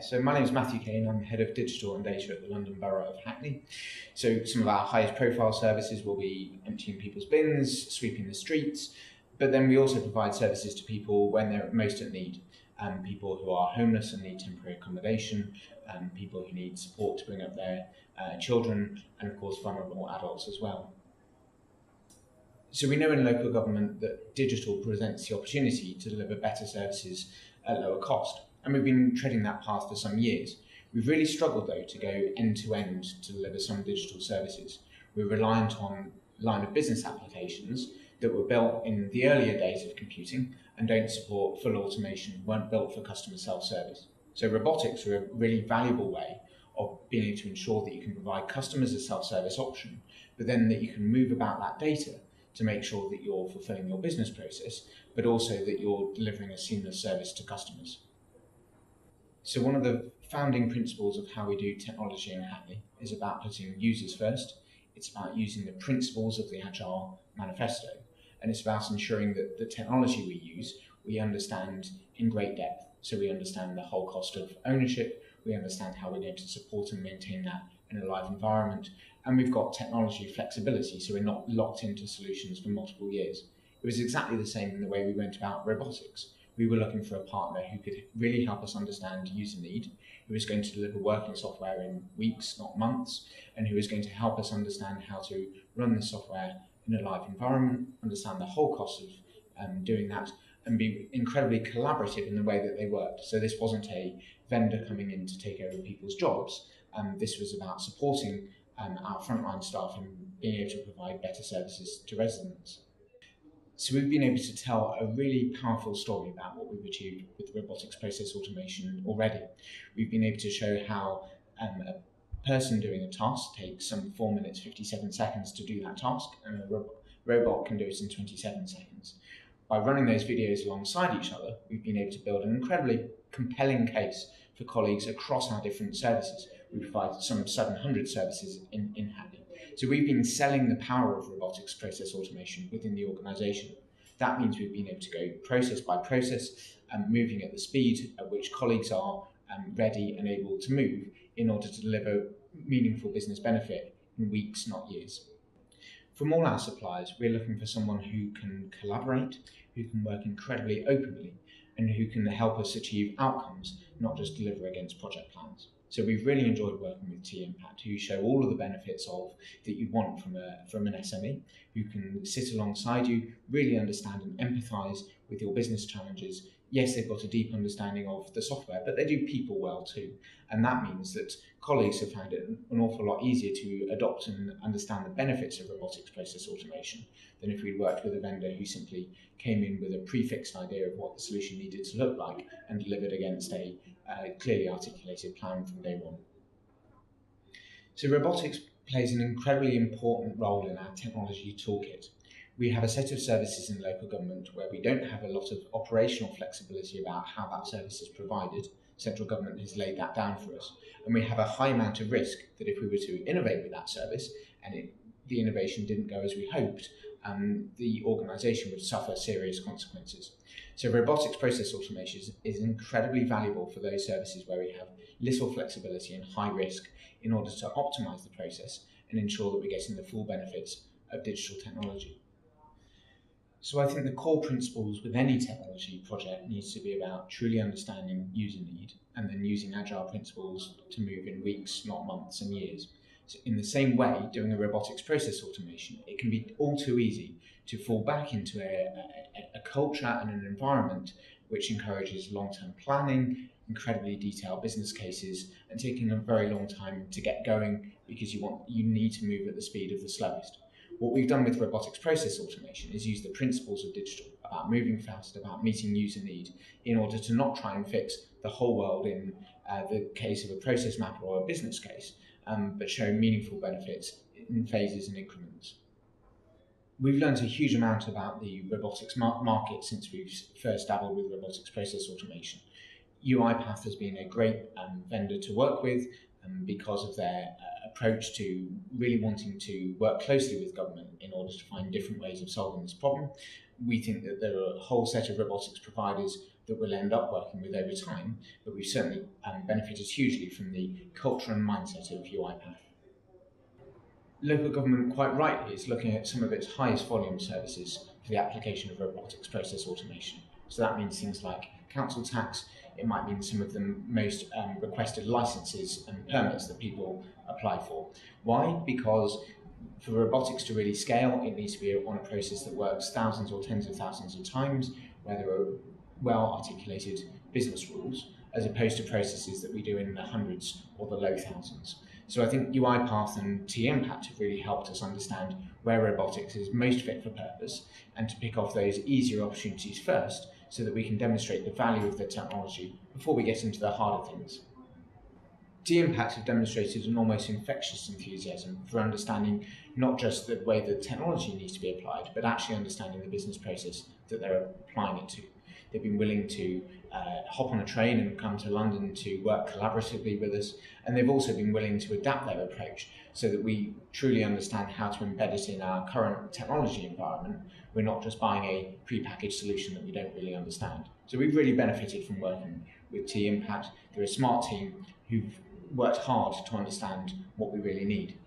So my name is Matthew Cain. I'm Head of Digital and Data at the London Borough of Hackney. So some of our highest profile services will be emptying people's bins, sweeping the streets, but then we also provide services to people when they're most at need. People who are homeless and need temporary accommodation, people who need support to bring up their children, and of course vulnerable adults as well. So we know in local government that digital presents the opportunity to deliver better services at lower cost. And we've been treading that path for some years. We've really struggled though to go end to end to deliver some digital services. We're reliant on line of business applications that were built in the earlier days of computing and don't support full automation, weren't built for customer self-service. So robotics are a really valuable way of being able to ensure that you can provide customers a self-service option, but then that you can move about that data to make sure that you're fulfilling your business process, but also that you're delivering a seamless service to customers. So one of the founding principles of how we do technology in Hackney is about putting users first. It's about using the principles of the Agile manifesto, and it's about ensuring that the technology we use, we understand in great depth. So we understand the whole cost of ownership, we understand how we're going to support and maintain that in a live environment, and we've got technology flexibility, so we're not locked into solutions for multiple years. It was exactly the same in the way we went about robotics. We were looking for a partner who could really help us understand user need, who was going to deliver working software in weeks, not months, and who was going to help us understand how to run the software in a live environment, understand the whole cost of doing that, and be incredibly collaborative in the way that they worked. So this wasn't a vendor coming in to take over people's jobs. This was about supporting our frontline staff and being able to provide better services to residents. So we've been able to tell a really powerful story about what we've achieved with robotics process automation already. We've been able to show how a person doing a task takes some 4 minutes, 57 seconds to do that task, and a robot can do it in 27 seconds. By running those videos alongside each other, we've been able to build an incredibly compelling case for colleagues across our different services. We provide some 700 services in Hackney. So we've been selling the power of robotics process automation within the organisation. That means we've been able to go process by process and moving at the speed at which colleagues are ready and able to move in order to deliver meaningful business benefit in weeks, not years. From all our suppliers, we're looking for someone who can collaborate, who can work incredibly openly, and who can help us achieve outcomes, not just deliver against project plans. So we've really enjoyed working with T-Impact, who show all of the benefits of that you want from an SME, who can sit alongside you, really understand and empathise with your business challenges. Yes, they've got a deep understanding of the software, but they do people well too. And that means that colleagues have found it an awful lot easier to adopt and understand the benefits of robotics process automation than if we'd worked with a vendor who simply came in with a prefixed idea of what the solution needed to look like and delivered against a clearly articulated plan from day one. So robotics plays an incredibly important role in our technology toolkit. We have a set of services in local government where we don't have a lot of operational flexibility about how that service is provided. Central government has laid that down for us. And we have a high amount of risk that if we were to innovate with that service and the innovation didn't go as we hoped, the organisation would suffer serious consequences. So robotics process automation is incredibly valuable for those services where we have little flexibility and high risk in order to optimise the process and ensure that we're getting the full benefits of digital technology. So I think the core principles with any technology project needs to be about truly understanding user need and then using agile principles to move in weeks, not months and years. So in the same way, doing a robotics process automation, it can be all too easy to fall back into a culture and an environment which encourages long-term planning, incredibly detailed business cases, and taking a very long time to get going because you need to move at the speed of the slowest. What we've done with robotics process automation is use the principles of digital, about moving fast, about meeting user need, in order to not try and fix the whole world in the case of a process map or a business case, but show meaningful benefits in phases and increments. We've learned a huge amount about the robotics market since we've first dabbled with robotics process automation. UiPath has been a great vendor to work with because of their approach to really wanting to work closely with government in order to find different ways of solving this problem. we think that there are a whole set of robotics providers that we'll end up working with over time, but we've certainly benefited hugely from the culture and mindset of UiPath. Local government, quite rightly, is looking at some of its highest volume services for the application of robotics process automation. So that means things like council tax, it might mean some of the most requested licenses and permits that people apply for. Why? Because for robotics to really scale, it needs to be on a process that works thousands or tens of thousands of times, where there are well-articulated business rules, as opposed to processes that we do in the hundreds or the low thousands. So I think UiPath and T-Impact have really helped us understand where robotics is most fit for purpose and to pick off those easier opportunities first so that we can demonstrate the value of the technology before we get into the harder things. T-Impact have demonstrated an almost infectious enthusiasm for understanding not just the way the technology needs to be applied, but actually understanding the business process that they're applying it to. They've been willing to hop on a train and come to London to work collaboratively with us, and they've also been willing to adapt their approach so that we truly understand how to embed it in our current technology environment. We're not just buying a prepackaged solution that we don't really understand. So we've really benefited from working with T-Impact. They're a smart team who've worked hard to understand what we really need.